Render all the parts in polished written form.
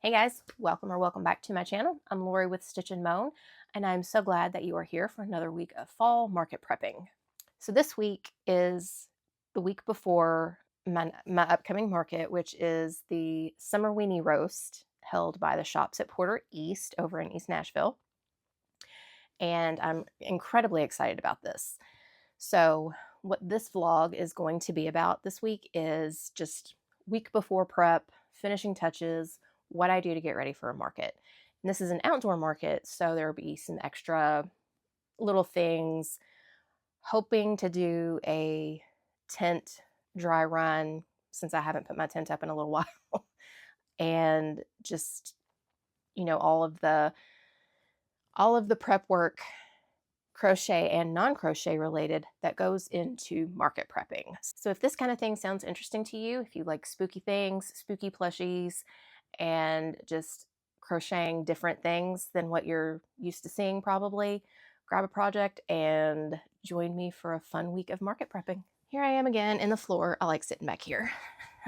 Hey guys, welcome back to my channel. I'm Lori with Stitch and Moan, and I'm so glad that you are here for another week of fall market prepping. So this week is the week before my upcoming market, which is the Summerweenie roast held by the shops at Porter East over in East Nashville. And I'm incredibly excited about this. So what this vlog is going to be about this week is just week before prep, finishing touches, what I do to get ready for a market. And this is an outdoor market, so there'll be some extra little things. Hoping to do a tent dry run since I haven't put my tent up in a little while. And just, all of the prep work, crochet and non-crochet related, that goes into market prepping. So if this kind of thing sounds interesting to you, if you like spooky things, spooky plushies, and just crocheting different things than what you're used to seeing, probably grab a project and join me for a fun week of market prepping. Here I am again in the floor. I like sitting back here.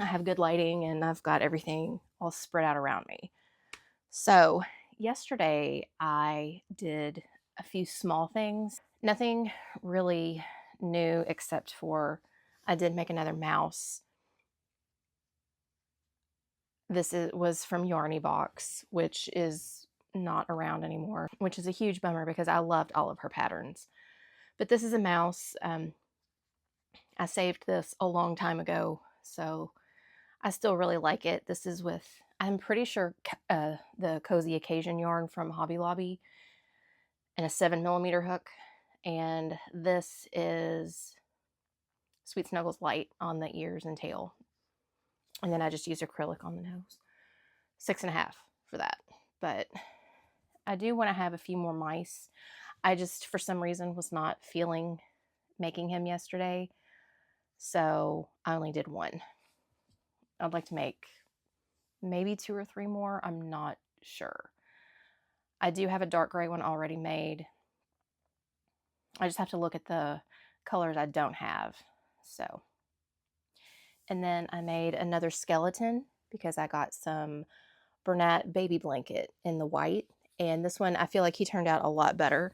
I have good lighting and I've got everything all spread out around me. So yesterday I did a few small things. Nothing really new except for I did make another mouse. This was from Yarny Box, which is not around anymore, which is a huge bummer because I loved all of her patterns. But this is a mouse. I saved this a long time ago, so I still really like it. This is with, I'm pretty sure, the Cozy Occasion yarn from Hobby Lobby and a 7mm hook. And this is Sweet Snuggles Light on the ears and tail. And then I just used acrylic on the nose. 6.5 for that. But I do want to have a few more mice. I just, for some reason, was not feeling making him yesterday. So I only did one. I'd like to make maybe 2 or 3 more. I'm not sure. I do have a dark gray one already made. I just have to look at the colors I don't have. So, and then I made another skeleton because I got some Bernat baby blanket in the white. And this one, I feel like he turned out a lot better.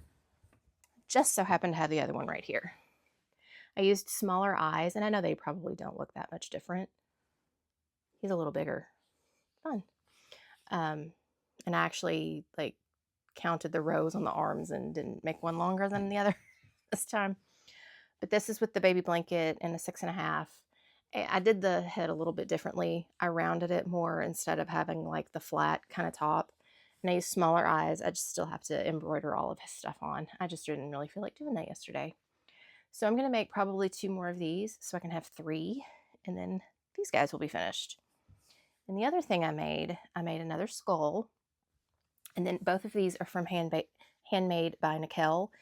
Just so happened to have the other one right here. I used smaller eyes, and I know they probably don't look that much different. He's a little bigger. Fun. And I actually counted the rows on the arms and didn't make one longer than the other this time. But this is with the baby blanket and a 6.5. I did the head a little bit differently. I rounded it more instead of having like the flat kind of top. And I used smaller eyes. I just still have to embroider all of his stuff on. I just didn't really feel like doing that yesterday. So I'm going to make probably 2 more of these so I can have 3. And then these guys will be finished. And the other thing I made another skull. And then both of these are from Handmade by Nicole.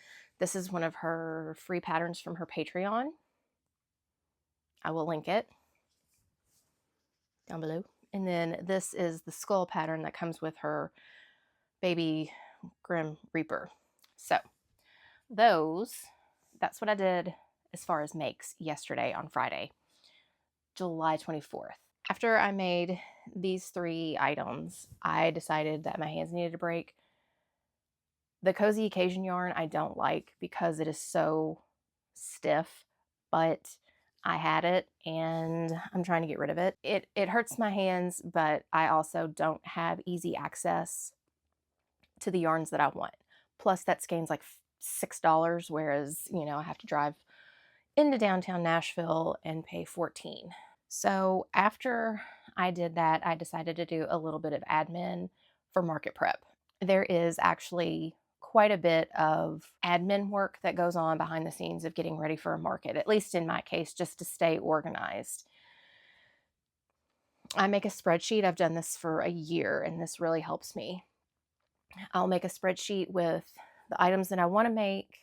This is one of her free patterns from her Patreon. I will link it down below. And then this is the skull pattern that comes with her baby Grim Reaper. So that's what I did as far as makes yesterday on Friday, July 24th. After I made these 3 items, I decided that my hands needed a break. The Cozy Occasion yarn I don't like because it is so stiff, but I had it and I'm trying to get rid of it. It hurts my hands, but I also don't have easy access to the yarns that I want. Plus that skein's like $6, whereas, I have to drive into downtown Nashville and pay $14. So after I did that, I decided to do a little bit of admin for market prep. There is actually quite a bit of admin work that goes on behind the scenes of getting ready for a market, at least in my case, just to stay organized. I make a spreadsheet. I've done this for a year, and this really helps me. I'll make a spreadsheet with the items that I want to make,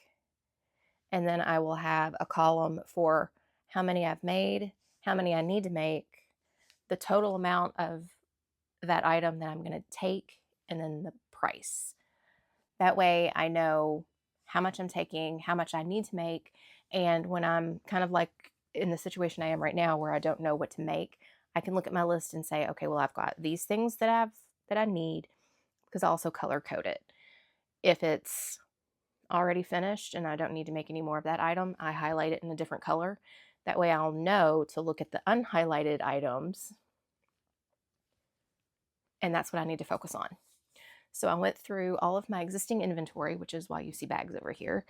and then I will have a column for how many I've made, how many I need to make, the total amount of that item that I'm going to take, and then the price. That way I know how much I'm taking, how much I need to make, and when I'm kind of like in the situation I am right now where I don't know what to make, I can look at my list and say, okay, well, I've got these things that I've that I need, because I also color code it. If it's already finished and I don't need to make any more of that item, I highlight it in a different color. That way I'll know to look at the unhighlighted items, and that's what I need to focus on. So I went through all of my existing inventory, which is why you see bags over here,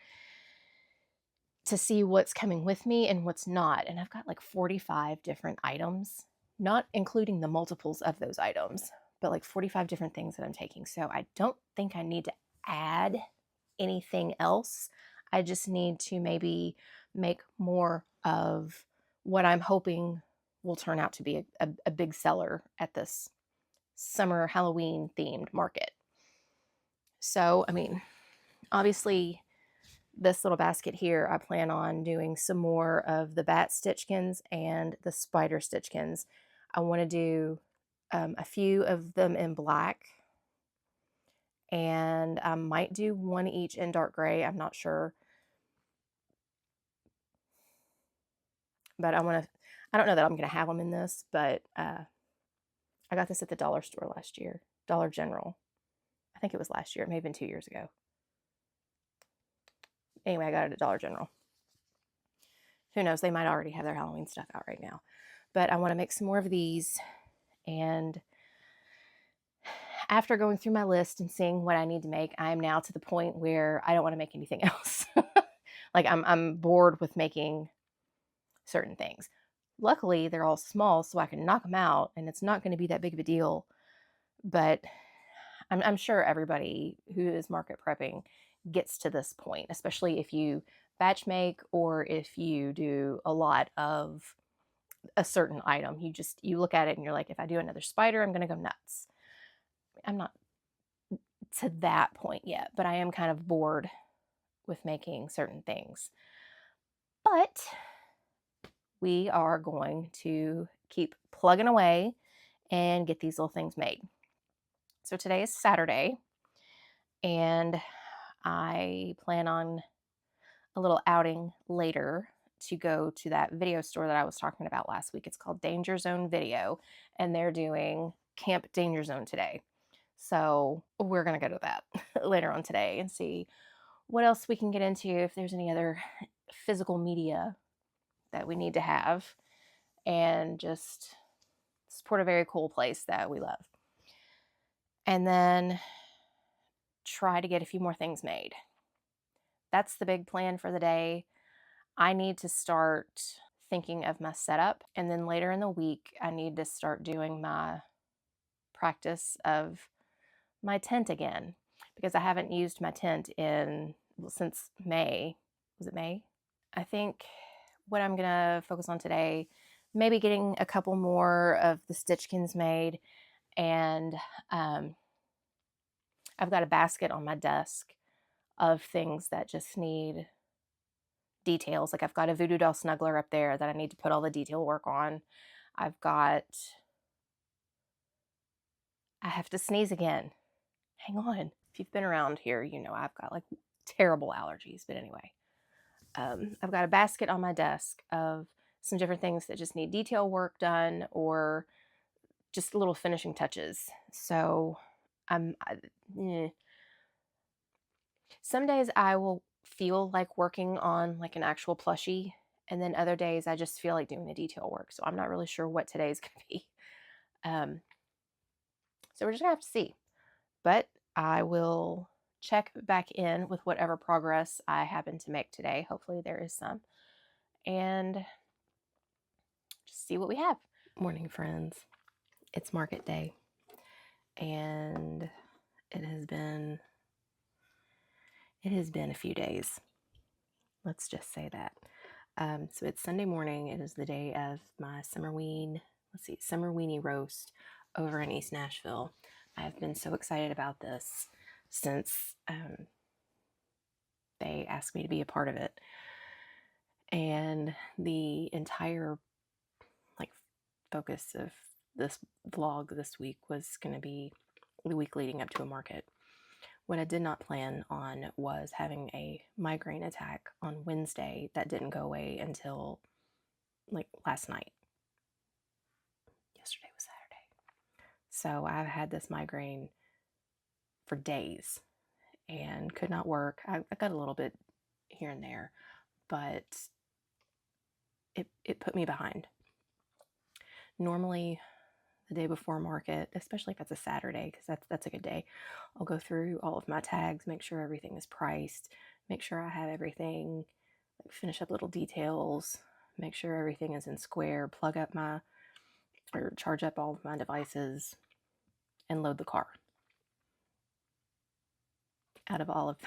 to see what's coming with me and what's not. And I've got like 45 different items, not including the multiples of those items, but like 45 different things that I'm taking. So I don't think I need to add anything else. I just need to maybe make more of what I'm hoping will turn out to be a big seller at this summer Halloween themed market. So, I mean, obviously, this little basket here, I plan on doing some more of the bat Stitchkins and the spider Stitchkins. I want to do a few of them in black, and I might do one each in dark gray. I'm not sure. But I don't know that I'm going to have them in this, but I got this at the dollar store last year, Dollar General. I think it was last year. It may have been 2 years ago. Anyway, I got it at Dollar General. Who knows? They might already have their Halloween stuff out right now. But I want to make some more of these. And after going through my list and seeing what I need to make, I'm now to the point where I don't want to make anything else. Like I'm bored with making certain things. Luckily, they're all small, so I can knock them out, and it's not going to be that big of a deal. But I'm sure everybody who is market prepping gets to this point, especially if you batch make or if you do a lot of a certain item. You look at it and you're like, if I do another spider, I'm going to go nuts. I'm not to that point yet, but I am kind of bored with making certain things. But we are going to keep plugging away and get these little things made. So today is Saturday, and I plan on a little outing later to go to that video store that I was talking about last week. It's called Danger Zone Video, and they're doing Camp Danger Zone today. So we're going to go to that later on today and see what else we can get into, if there's any other physical media that we need to have, and just support a very cool place that we love. And then try to get a few more things made. That's the big plan for the day. I need to start thinking of my setup, and then later in the week, I need to start doing my practice of my tent again, because I haven't used my tent since May. Was it May? I think what I'm gonna focus on today, maybe getting a couple more of the Stitchkins made, and I've got a basket on my desk of things that just need details. Like I've got a voodoo doll snuggler up there that I need to put all the detail work on. I have to sneeze again. Hang on. If you've been around here, you know I've got like terrible allergies. But anyway, I've got a basket on my desk of some different things that just need detail work done or just little finishing touches. So some days I will feel like working on like an actual plushie, and then other days I just feel like doing the detail work. So I'm not really sure what today's going to be. So we're just going to have to see. But I will check back in with whatever progress I happen to make today. Hopefully there is some. And just see what we have. Morning, friends. It's market day. And it has been a few days. Let's just say that. So it's Sunday morning. It is the day of my Summerweenie roast over in East Nashville. I have been so excited about this since they asked me to be a part of it. And the entire focus of this vlog this week was going to be the week leading up to a market. What I did not plan on was having a migraine attack on Wednesday that didn't go away until last night. Yesterday was Saturday. So I've had this migraine for days and could not work. I got a little bit here and there, but it put me behind. Normally, the day before market, especially if it's a Saturday, because that's a good day, I'll go through all of my tags, make sure everything is priced, make sure I have everything, like finish up little details, make sure everything is in square, plug up or charge up all of my devices, and load the car. Out of all of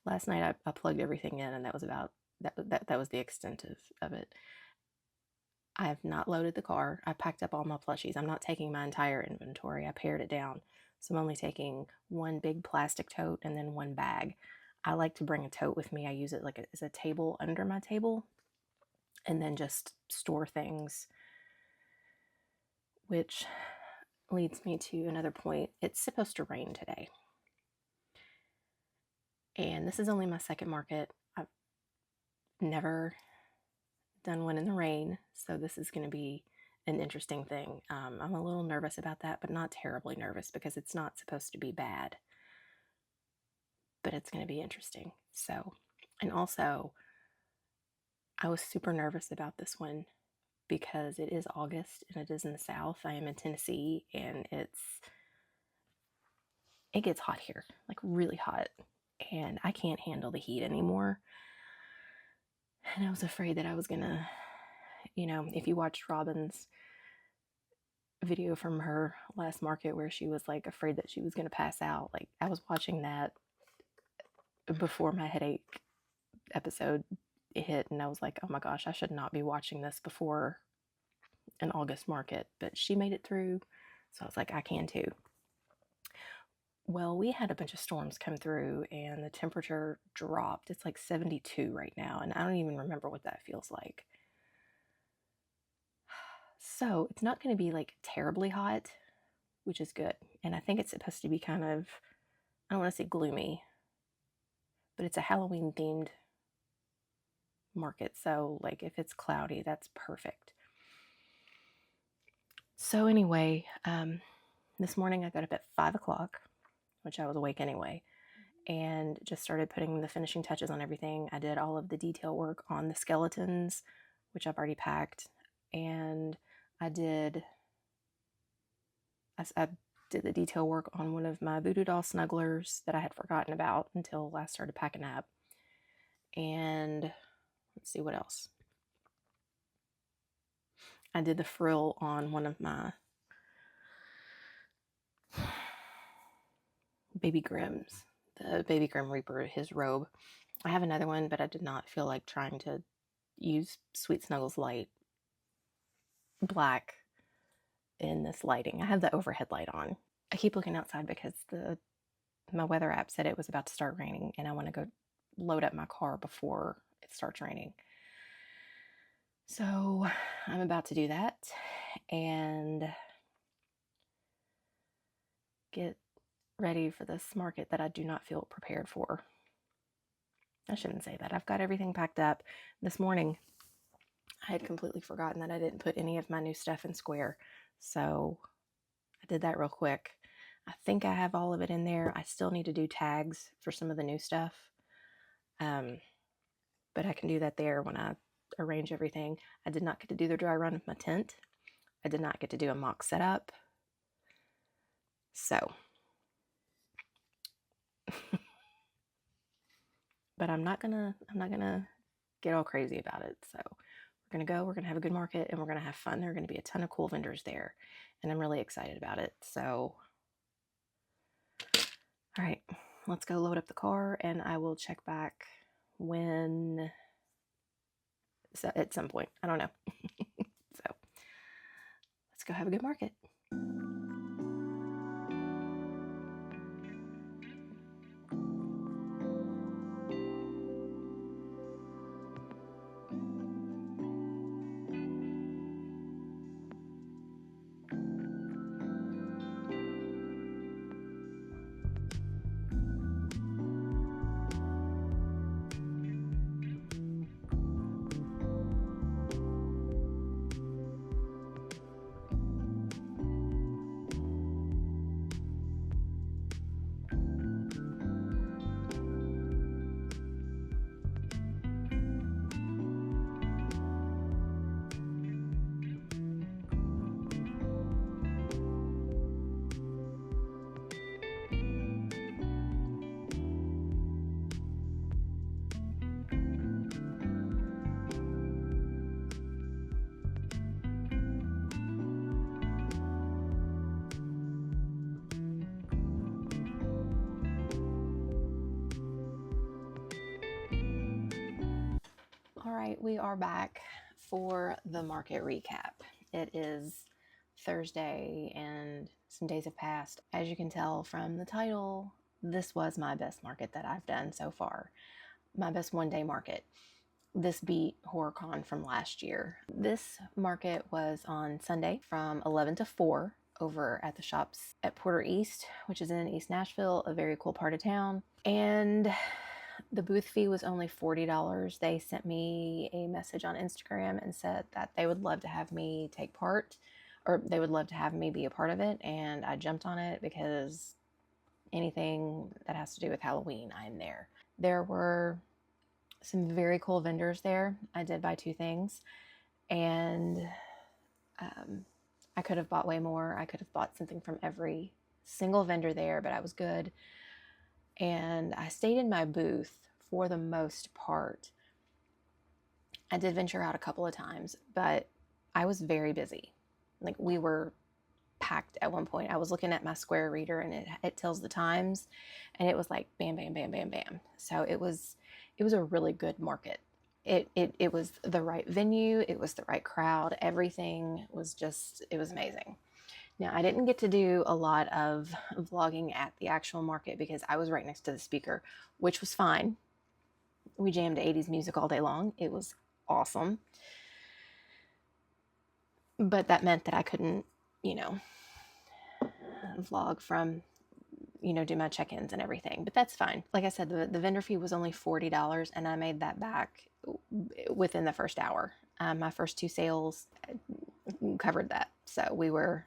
last night, I plugged everything in, and that was about that was the extent of it. I have not loaded the car. I packed up all my plushies. I'm not taking my entire inventory. I pared it down. So I'm only taking one big plastic tote and then one bag. I like to bring a tote with me. I use it like as a table under my table and then just store things, which leads me to another point. It's supposed to rain today. And this is only my second market. I've never done one in the rain, so this is going to be an interesting thing. I'm a little nervous about that, but not terribly nervous because it's not supposed to be bad. But it's going to be interesting. So, and also, I was super nervous about this one because it is August and it is in the South. I am in Tennessee and it gets hot here, like really hot, and I can't handle the heat anymore. And I was afraid that I was gonna, if you watched Robin's video from her last market where she was like afraid that she was gonna pass out, like I was watching that before my headache episode hit, and I was like, oh my gosh, I should not be watching this before an August market. But she made it through, so I was like, I can too. Well, we had a bunch of storms come through and the temperature dropped. It's like 72 right now, and I don't even remember what that feels like. So it's not going to be like terribly hot, which is good. And I think it's supposed to be kind of, I don't want to say gloomy, but it's a Halloween themed market. So like if it's cloudy, that's perfect. So anyway, this morning I got up at 5 o'clock, which I was awake anyway, and just started putting the finishing touches on everything. I did all of the detail work on the skeletons, which I've already packed, and I did the detail work on one of my voodoo doll snugglers that I had forgotten about until I started packing up. And let's see what else. I did the frill on one of my Baby Grimm's, the Baby Grimm Reaper, his robe. I have another one, but I did not feel like trying to use Sweet Snuggles light black in this lighting. I have the overhead light on. I keep looking outside because my weather app said it was about to start raining, and I want to go load up my car before it starts raining. So I'm about to do that and get ready for this market that I do not feel prepared for. I shouldn't say that. I've got everything packed up. This morning, I had completely forgotten that I didn't put any of my new stuff in square. So I did that real quick. I think I have all of it in there. I still need to do tags for some of the new stuff. But I can do that there when I arrange everything. I did not get to do the dry run of my tent. I did not get to do a mock setup. So, but I'm not gonna get all crazy about it. So we're gonna have a good market, and we're gonna have fun. There are gonna be a ton of cool vendors there, and I'm really excited about it. So, all right, let's go load up the car, and I will check back at some point. I don't know. So let's go have a good market. right, we are back for the market recap. It is Thursday and some days have passed. As you can tell from the title, this was my best market that I've done so far. My best one-day market. This beat HorrorCon from last year. This market was on Sunday from 11 to 4 over at the shops at Porter East, which is in East Nashville, a very cool part of town. And the booth fee was only $40. They sent me a message on Instagram and said that they would love to have me take part, or they would love to have me be a part of it. And I jumped on it because anything that has to do with Halloween, I'm there. There were some very cool vendors there. I did buy 2 things, and I could have bought way more. I could have bought something from every single vendor there, but I was good. And I stayed in my booth for the most part. I did venture out a couple of times, but I was very busy. Like, we were packed at one point. I was looking at my Square reader and it tells the times, and it was like bam, bam, bam, bam, bam. So it was a really good market. It was the right venue. It was the right crowd. Everything was just, it was amazing. Now, I didn't get to do a lot of vlogging at the actual market because I was right next to the speaker, which was fine. We jammed 80s music all day long. It was awesome. But that meant that I couldn't, vlog from, do my check-ins and everything. But that's fine. Like I said, the vendor fee was only $40, and I made that back within the first hour. My first 2 sales covered that. So we were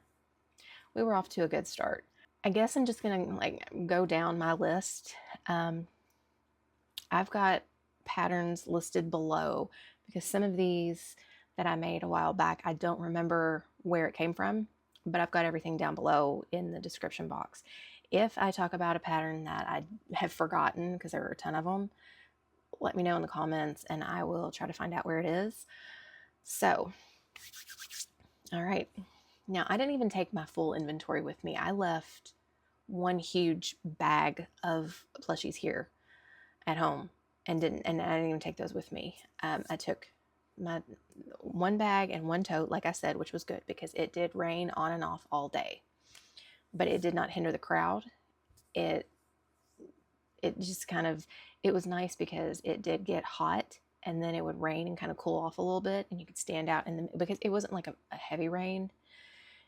off to a good start. I guess I'm just gonna go down my list. I've got patterns listed below because some of these that I made a while back, I don't remember where it came from, but I've got everything down below in the description box. If I talk about a pattern that I have forgotten, because there are a ton of them, let me know in the comments and I will try to find out where it is. So, all right. Now, I didn't even take my full inventory with me. I left one huge bag of plushies here at home and I didn't even take those with me. I took my 1 bag and 1 tote, like I said, which was good because it did rain on and off all day, but it did not hinder the crowd. It just kind of, it was nice because it did get hot and then it would rain and kind of cool off a little bit, and you could stand out because it wasn't like a heavy rain.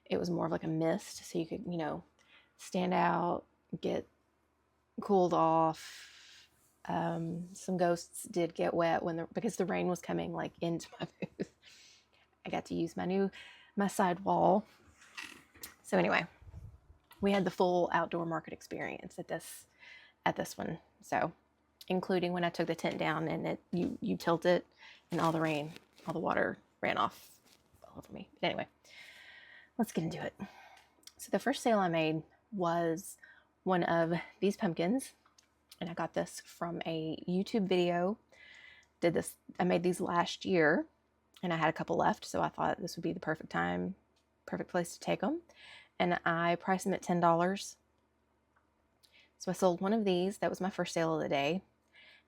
It was more of like a mist, so you could, stand out, get cooled off. Some ghosts did get wet because the rain was coming like into my booth. I got to use my side wall. So anyway, we had the full outdoor market experience at this one. So, including when I took the tent down and you tilt it and all the water ran off all over me. But anyway, let's get into it. So the first sale I made was one of these pumpkins, and I got this from a YouTube video. I made these last year, and I had a couple left, so I thought this would be the perfect place to take them. And I priced them at $10. So I sold one of these. That was my first sale of the day.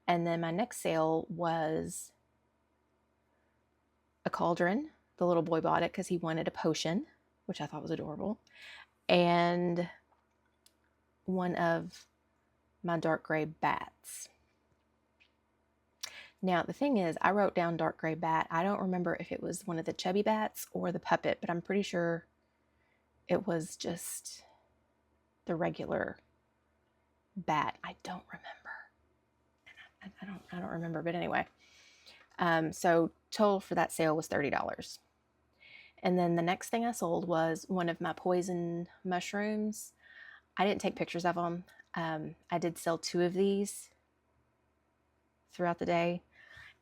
And then my next sale was a cauldron. The little boy bought it because he wanted a potion, which I thought was adorable. And one of my dark gray bats. Now, the thing is, I wrote down dark gray bat. I don't remember if it was one of the chubby bats or the puppet, but I'm pretty sure it was just the regular bat. I don't remember. I don't remember, but anyway. So total for that sale was $30. And then the next thing I sold was one of my poison mushrooms. I didn't take pictures of them. I did sell 2 of these throughout the day,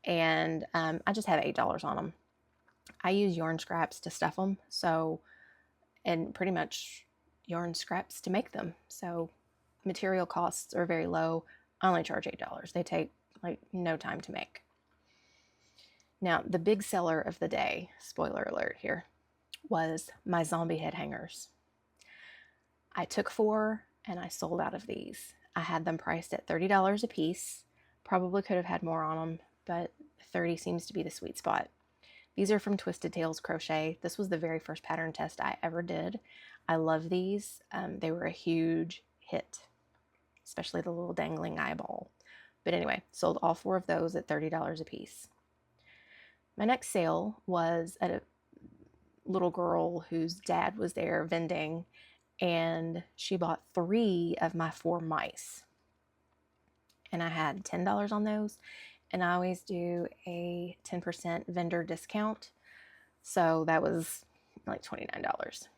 and I just had $8 on them. I use yarn scraps to stuff them, and pretty much yarn scraps to make them. So material costs are very low. I only charge $8. They take like no time to make. Now, the big seller of the day, spoiler alert here, was my zombie head hangers. I took 4 and I sold out of these. I had them priced at $30 a piece. Probably could have had more on them, but 30 seems to be the sweet spot. These are from Twisted Tales Crochet. This was the very first pattern test I ever did. I love these. They were a huge hit, especially the little dangling eyeball. But anyway, sold all 4 of those at $30 a piece. My next sale was at a little girl whose dad was there vending, and she bought 3 of my 4 mice. And I had $10 on those, and I always do a 10% vendor discount. So that was like $29.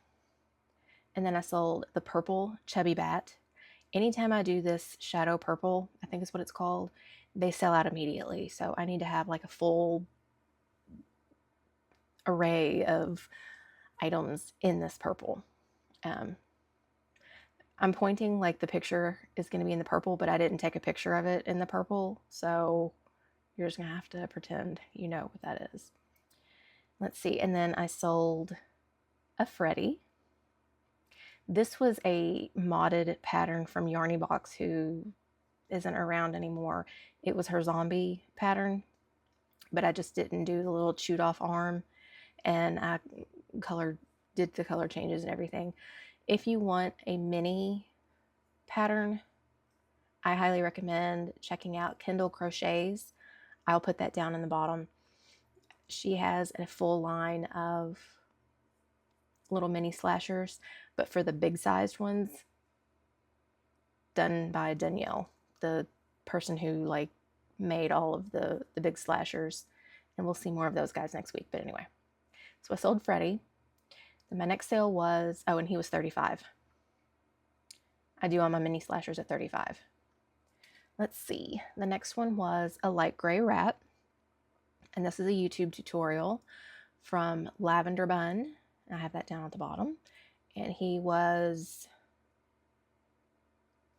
And then I sold the purple chubby bat. Anytime I do this shadow purple, I think is what it's called, they sell out immediately. So I need to have like a full array of items in this purple. I'm pointing like the picture is going to be in the purple, but I didn't take a picture of it in the purple. So you're just going to have to pretend you know what that is. Let's see. And then I sold a Freddy. This was a modded pattern from Yarny Box, who isn't around anymore. It was her zombie pattern, but I just didn't do the little chewed off arm, and I did the color changes and everything. If you want a mini pattern, I highly recommend checking out Kendall Crochets. I'll put that down in the bottom. She has a full line of little mini slashers, but for the big sized ones, done by Danielle, the person who like made all of the big slashers. And we'll see more of those guys next week. But anyway, so I sold Freddy. And my next sale was, and he was 35. I do all my mini slashers at 35. Let's see. The next one was a light gray rat. And this is a YouTube tutorial from Lavender Bun. I have that down at the bottom. And he was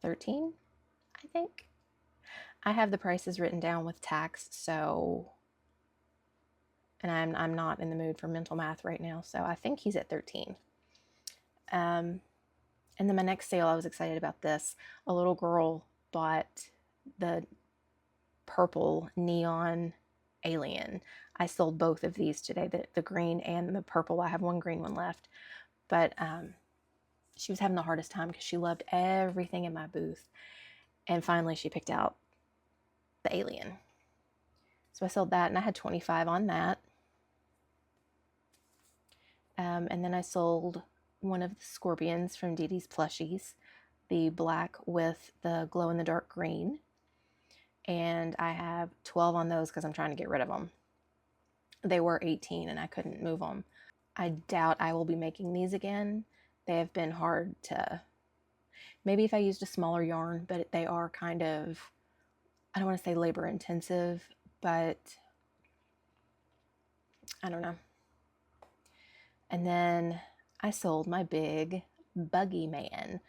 13, I think. I have the prices written down with tax, so, and I'm not in the mood for mental math right now, so I think he's at 13. And then my next sale, I was excited about this. A little girl bought the purple neon alien. I sold both of these today, the green and the purple. I have one green one left, but she was having the hardest time because she loved everything in my booth. And finally she picked out the alien. So I sold that, and I had 25 on that. And then I sold one of the scorpions from Dee Dee's Plushies, the black with the glow-in-the-dark green. And I have 12 on those because I'm trying to get rid of them. They were 18 and I couldn't move them. I doubt I will be making these again. They have been hard to, maybe if I used a smaller yarn, but they are kind of, I don't want to say labor intensive, but I don't know. And then I sold my big buggy man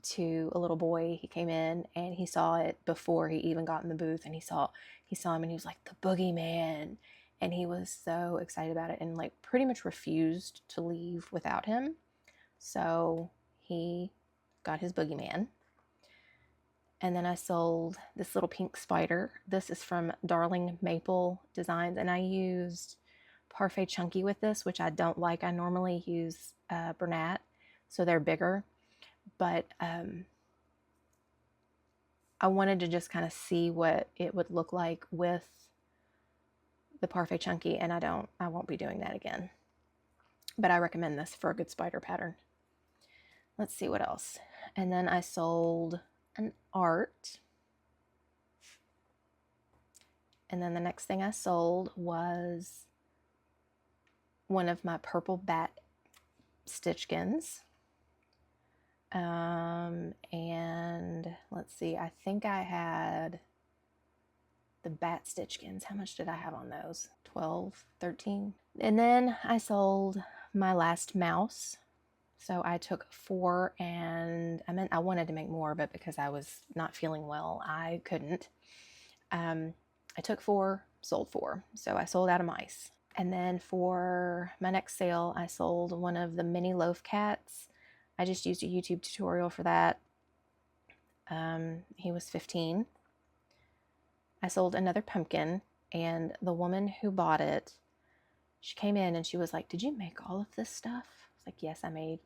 to a little boy. He came in and he saw it before he even got in the booth, and he saw him and he was like, the boogeyman. And he was so excited about it and like pretty much refused to leave without him. So he got his boogeyman. And then I sold this little pink spider. This is from Darling Maple Designs, and I used Parfait Chunky with this, which I don't like. I normally use Bernat, so they're bigger. But I wanted to just kind of see what it would look like with the Parfait Chunky, and I won't be doing that again. But I recommend this for a good spider pattern. Let's see what else. And then I sold an art. And then the next thing I sold was one of my purple bat Stitchkins. And let's see, I think I had the bat Stitchkins. How much did I have on those? 12, 13. And then I sold my last mouse. So I took 4, and I wanted to make more, but because I was not feeling well, I couldn't. I took 4, sold 4. So I sold out of mice. And then for my next sale, I sold one of the mini loaf cats. I just used a YouTube tutorial for that. He was 15. I sold another pumpkin. And the woman who bought it, she came in and she was like, "Did you make all of this stuff?" I was like, "Yes, I made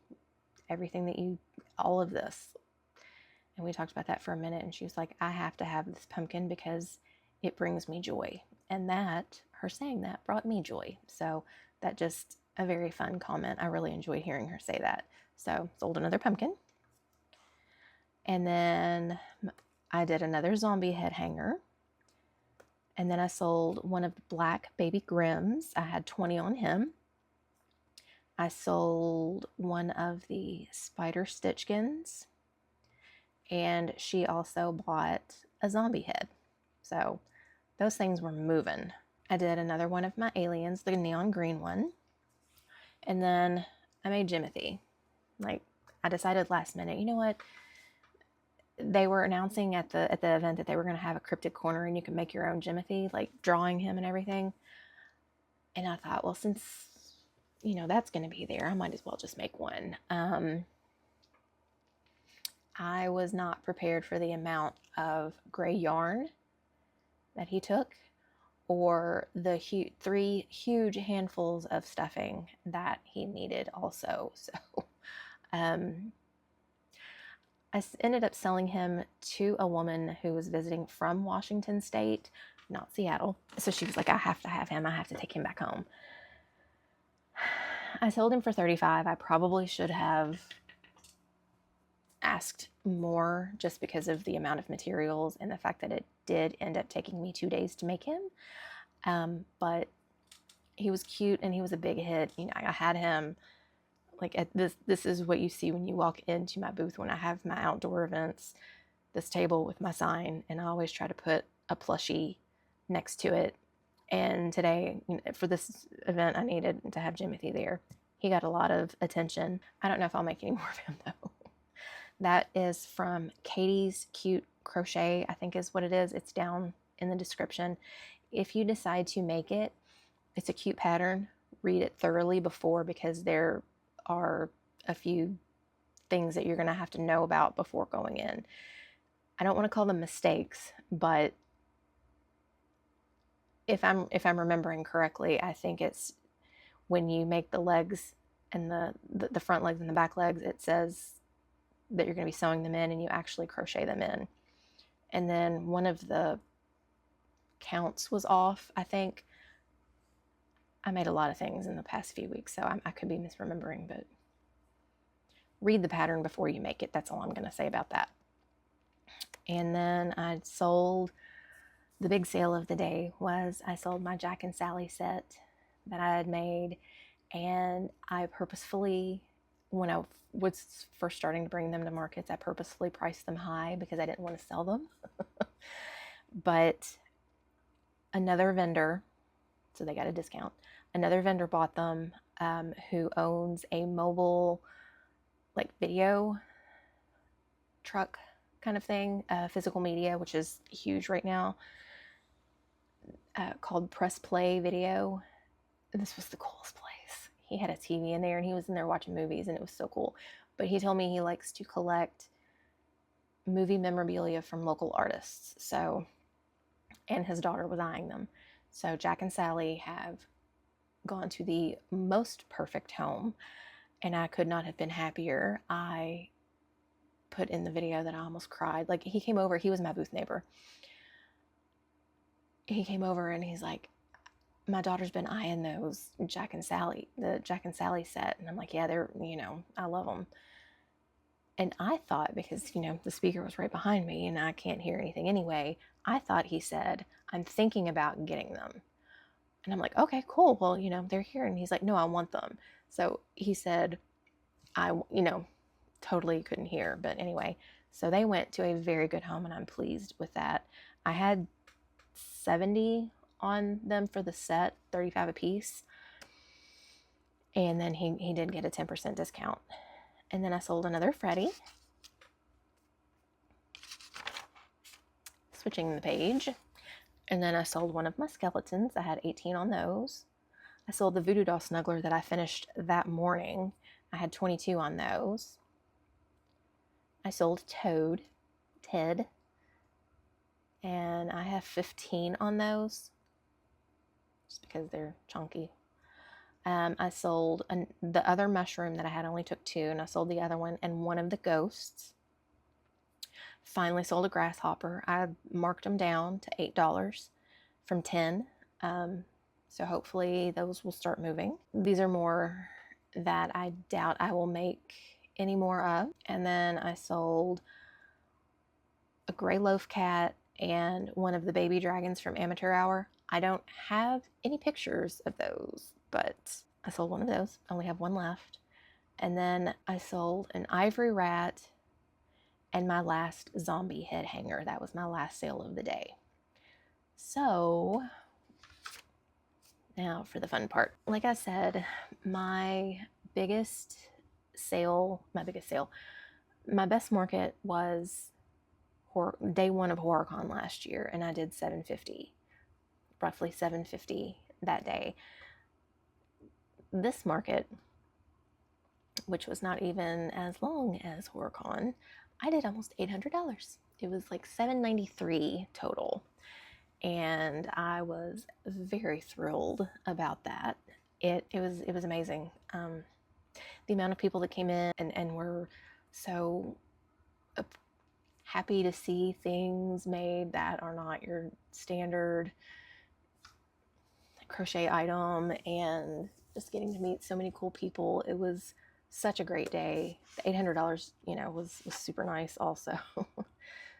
everything all of this." And we talked about that for a minute. And she was like, "I have to have this pumpkin because it brings me joy." And that, her saying that, brought me joy. So that just a very fun comment. I really enjoyed hearing her say that. So sold another pumpkin. And then I did another zombie head hanger. And then I sold one of the black baby Grims. I had 20 on him. I sold one of the spider Stitchkins. And she also bought a zombie head. So those things were moving. I did another one of my aliens, the neon green one. And then I made Jimothy. Like, I decided last minute, you know what? They were announcing at the event that they were going to have a cryptid corner and you can make your own Jimothy, like drawing him and everything. And I thought, well, since, that's going to be there, I might as well just make one. I was not prepared for the amount of gray yarn that he took, or the 3 huge handfuls of stuffing that he needed also. So I ended up selling him to a woman who was visiting from Washington State, not Seattle. So she was like, "I have to have him. I have to take him back home." I sold him for $35. I probably should have asked more just because of the amount of materials and the fact that it did end up taking me 2 days to make him. But he was cute and he was a big hit. I had him like at this is what you see when you walk into my booth when I have my outdoor events, this table with my sign, and I always try to put a plushie next to it. And today, for this event, I needed to have Jimothy there. He got a lot of attention. I don't know if I'll make any more of him though. That is from Katie's Cute Crochet, I think is what it is. It's down in the description. If you decide to make it, it's a cute pattern. Read it thoroughly before, because there are a few things that you're going to have to know about before going in. I don't want to call them mistakes, but if I'm remembering correctly, I think it's when you make the legs and the front legs and the back legs, it says that you're going to be sewing them in, and you actually crochet them in. And then one of the counts was off, I think. I made a lot of things in the past few weeks, so I could be misremembering, but read the pattern before you make it. That's all I'm going to say about that. And then I sold, the big sale of the day was I sold my Jack and Sally set that I had made, and I purposefully, when I was first starting to bring them to markets, I purposefully priced them high because I didn't want to sell them. But another vendor, so they got a discount, another vendor bought them, who owns a mobile like video truck kind of thing, physical media, which is huge right now, called Press Play Video. This was the coolest place. He had a TV in there and he was in there watching movies, and it was so cool. But he told me he likes to collect movie memorabilia from local artists. So, and his daughter was eyeing them. So Jack and Sally have gone to the most perfect home, and I could not have been happier. I put in the video that I almost cried. Like, he came over, he was my booth neighbor. He came over and he's like, "My daughter's been eyeing those the Jack and Sally set." And I'm like, "Yeah, they're, I love them." And I thought, because, the speaker was right behind me and I can't hear anything anyway, I thought he said, "I'm thinking about getting them." And I'm like, "Okay, cool. Well, they're here." And he's like, "No, I want them." So he said, totally couldn't hear. But anyway, so they went to a very good home, and I'm pleased with that. I had 70 on them for the set, 35 a piece. And then he did get a 10% discount. And then I sold another Freddy. Switching the page. And then I sold one of my skeletons. I had 18 on those. I sold the Voodoo Doll Snuggler that I finished that morning. I had 22 on those. I sold Ted, and I have 15 on those. just because they're chunky. I sold the other mushroom that I had, only took 2, and I sold the other one and one of the ghosts. Finally sold a grasshopper. I marked them down to $8 from 10. So hopefully those will start moving. These are more that I doubt I will make any more of. And then I sold a gray loaf cat and one of the baby dragons from Amateur Hour. I don't have any pictures of those, but I sold one of those. I only have one left. And then I sold an ivory rat and my last zombie head hanger. That was my last sale of the day. So now for the fun part. Like I said, my best market was day 1 of HorrorCon last year, and I did roughly 750 that day. This market, which was not even as long as HorrorCon, I did almost $800. It was like $793 total, and I was very thrilled about that. It was amazing. The amount of people that came in and were so happy to see things made that are not your standard crochet item, and just getting to meet so many cool people. It was such a great day. The $800, was super nice also.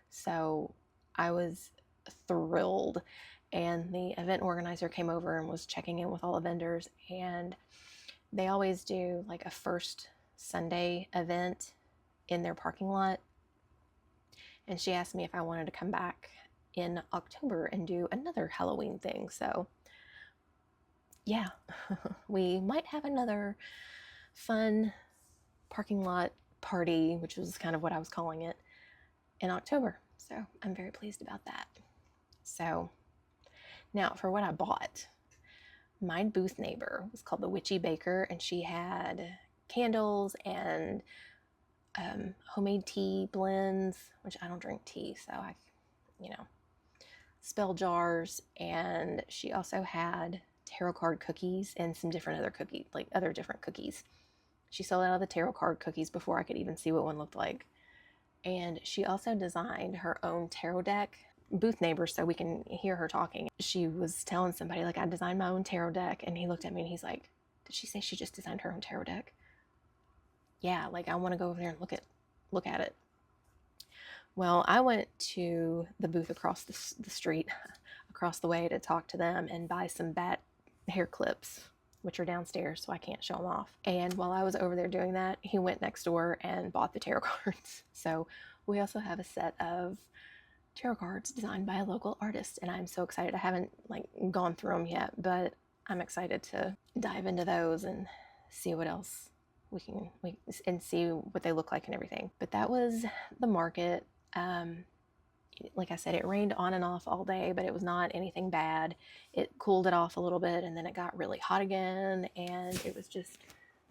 So I was thrilled. And the event organizer came over and was checking in with all the vendors, and they always do like a first Sunday event in their parking lot. And she asked me if I wanted to come back in October and do another Halloween thing. So yeah, we might have another fun parking lot party, which was kind of what I was calling it, in October. So I'm very pleased about that. So now for what I bought. My booth neighbor was called the Witchy Baker, and she had candles and homemade tea blends, which I don't drink tea, so I, spell jars. And she also had tarot card cookies and some different other cookies, like other different cookies. She sold out of the tarot card cookies before I could even see what one looked like. And she also designed her own tarot deck. Booth neighbor, so we can hear her talking. She was telling somebody, like, I designed my own tarot deck, and he looked at me and he's like, did she say she just designed her own tarot deck? Yeah, like, I want to go over there and look at it. Well, I went to the booth across the street, across the way, to talk to them and buy some bat hair clips, which are downstairs, so I can't show them off. And while I was over there doing that, he went next door and bought the tarot cards. So we also have a set of tarot cards designed by a local artist, and I'm so excited. I haven't gone through them yet, but I'm excited to dive into those and see what else we and see what they look like and everything. But that was the market. Like I said, it rained on and off all day, but it was not anything bad. It cooled it off a little bit, and then it got really hot again, and it was just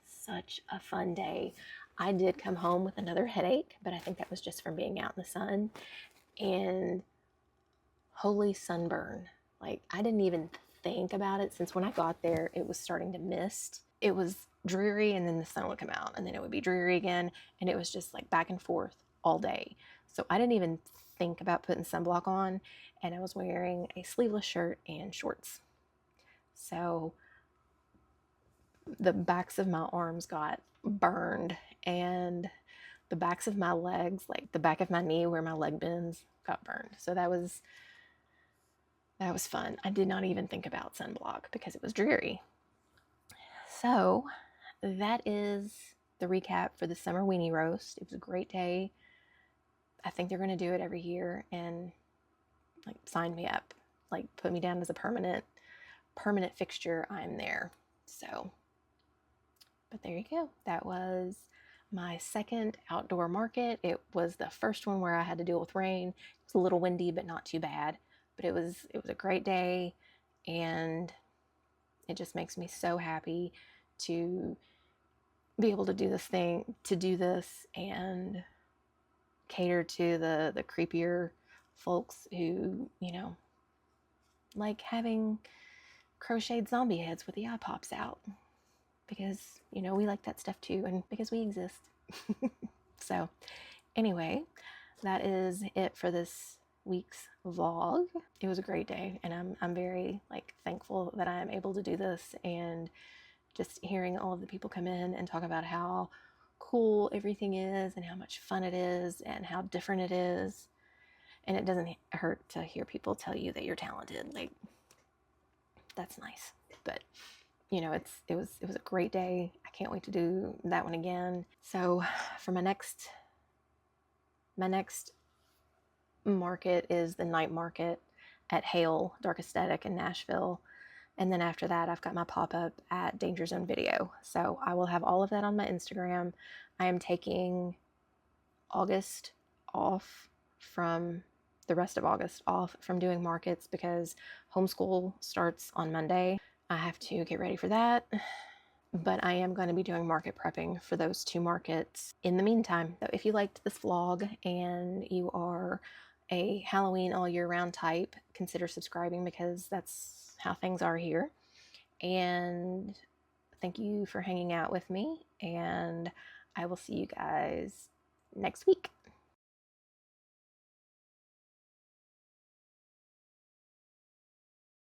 such a fun day. I did come home with another headache, but I think that was just from being out in the sun. And holy sunburn. Like, I didn't even think about it, since when I got there, it was starting to mist. It was dreary, and then the sun would come out, and then it would be dreary again, and it was just like back and forth all day. So I didn't even think about putting sunblock on, and I was wearing a sleeveless shirt and shorts. So the backs of my arms got burned, and the backs of my legs, like the back of my knee where my leg bends, got burned. So that was fun. I did not even think about sunblock because it was dreary. So that is the recap for the Summerweenie roast. It was a great day. I think they're going to do it every year, and sign me up, put me down as a permanent fixture. I'm there. So, but there you go. That was my second outdoor market. It was the first one where I had to deal with rain. It was a little windy, but not too bad. But it was a great day, and it just makes me so happy to be able to do this and cater to the creepier folks who, like having crocheted zombie heads with the eye pops out because, you know, we like that stuff too, and because we exist. So anyway, that is it for this week's vlog. It was a great day, and I'm very thankful that I am able to do this, and just hearing all of the people come in and talk about how cool everything is and how much fun it is and how different it is. And it doesn't hurt to hear people tell you that you're talented. Like, that's nice. But you know, it was a great day. I can't wait to do that one again. So for my next market is the night market at Hale Dark Aesthetic in Nashville. And then after that, I've got my pop-up at Danger Zone Video. So I will have all of that on my Instagram. I am taking August off from the rest of August off from doing markets because homeschool starts on Monday. I have to get ready for that. But I am going to be doing market prepping for those 2 markets in the meantime. So if you liked this vlog and you are a Halloween all year round type, consider subscribing because that's how things are here. And thank you for hanging out with me, and I will see you guys next week.